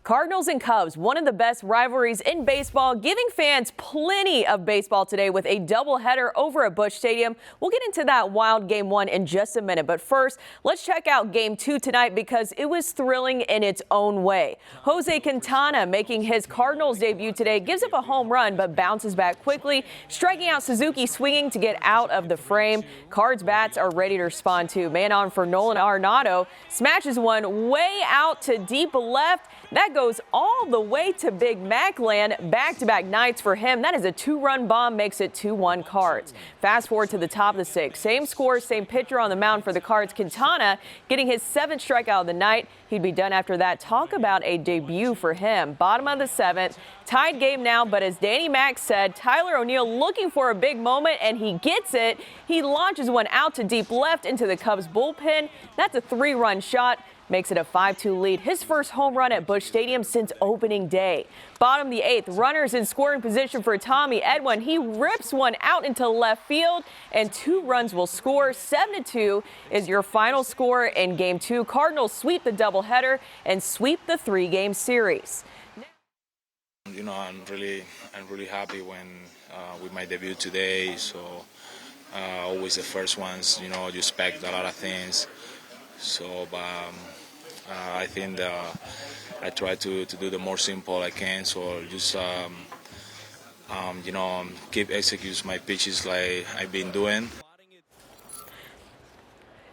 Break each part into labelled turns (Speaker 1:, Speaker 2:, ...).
Speaker 1: Cardinals and Cubs, one of the best rivalries in baseball, giving fans plenty of baseball today with a doubleheader over at Busch Stadium. We'll get into that wild Game 1 in just a minute. But first, let's check out Game 2 tonight because it was thrilling in its own way. Jose Quintana, making his Cardinals debut today, gives up a home run but bounces back quickly, striking out Suzuki swinging to get out of the frame. Cards bats are ready to respond too. Man on for Nolan Arenado, smashes one way out to deep left. That goes all the way to Big Mac land. Back-to-back nights for him. That is a two-run bomb, makes it 2-1 Cards. Fast forward to the top of the sixth. Same score, same pitcher on the mound for the Cards. Quintana getting his 7th strikeout of the night. He'd be done after that. Talk about a debut for him. Bottom of the 7th. Tied game now, but as Danny Mac said, Tyler O'Neill looking for a big moment, and he gets it. He launches one out to deep left into the Cubs bullpen. That's a 3-run shot. Makes it a 5-2 lead. His first home run at Busch Stadium since opening day. Bottom of the 8th, runners in scoring position for Tommy Edwin. He rips one out into left field, and 2 runs will score. 7-2 is your final score in Game 2. Cardinals sweep the doubleheader and sweep the 3-game series.
Speaker 2: You know, I'm really happy when with my debut today. So always the first ones, you know, you expect a lot of things. So, I think I try to do the more simple I can. So just you know, keep execute my pitches like I've been doing.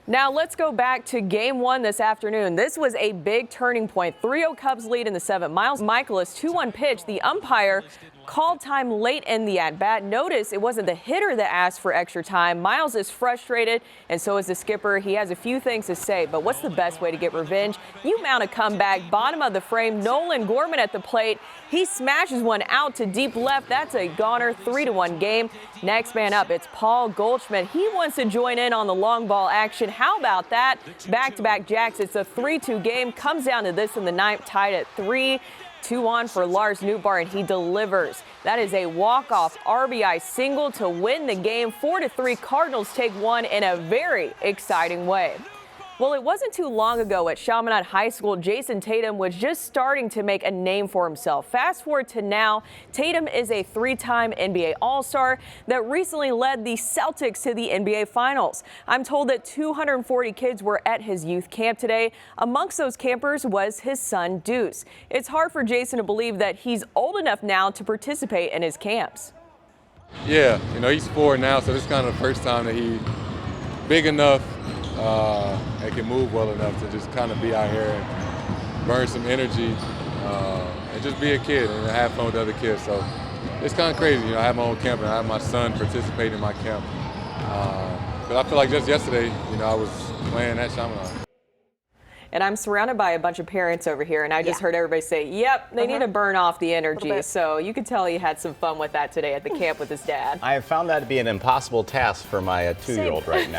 Speaker 1: Now let's go back to Game 1 this afternoon. This was a big turning point. 3-0 Cubs lead in the 7th. Miles Michaelis, 2-1 pitch. The umpire called time late in the at-bat. Notice it wasn't the hitter that asked for extra time. Miles is frustrated, and so is the skipper. He has a few things to say, but what's the best way to get revenge? You mount a comeback. Bottom of the frame, Nolan Gorman at the plate. He smashes one out to deep left. That's a goner. 3-1 game. Next man up, it's Paul Goldschmidt. He wants to join in on the long ball action. How about that? Back-to-back jacks. It's a 3-2 game. Comes down to this in the 9th, tied at 3. 2-on for Lars Nootbaar, and he delivers. That is a walk-off RBI single to win the game. 4-3, Cardinals take one in a very exciting way. Well, it wasn't too long ago at Chaminade High School, Jason Tatum was just starting to make a name for himself. Fast forward to now, Tatum is a 3-time NBA All-Star that recently led the Celtics to the NBA Finals. I'm told that 240 kids were at his youth camp today. Amongst those campers was his son, Deuce. It's hard for Jason to believe that he's old enough now to participate in his camps.
Speaker 3: Yeah, you know, he's 4 now, so this is kind of the first time that he's big enough and can move well enough to just kind of be out here and burn some energy and just be a kid and have fun with other kids. So it's kind of crazy, you know, I have my own camp and I have my son participate in my camp. But I feel like just yesterday, you know, I was playing at Chaminade.
Speaker 1: And I'm surrounded by a bunch of parents over here, and I just heard everybody say, yep, they need to burn off the energy. So you could tell he had some fun with that today at the camp with his dad.
Speaker 4: I have found that to be an impossible task for my 2-year-old right now.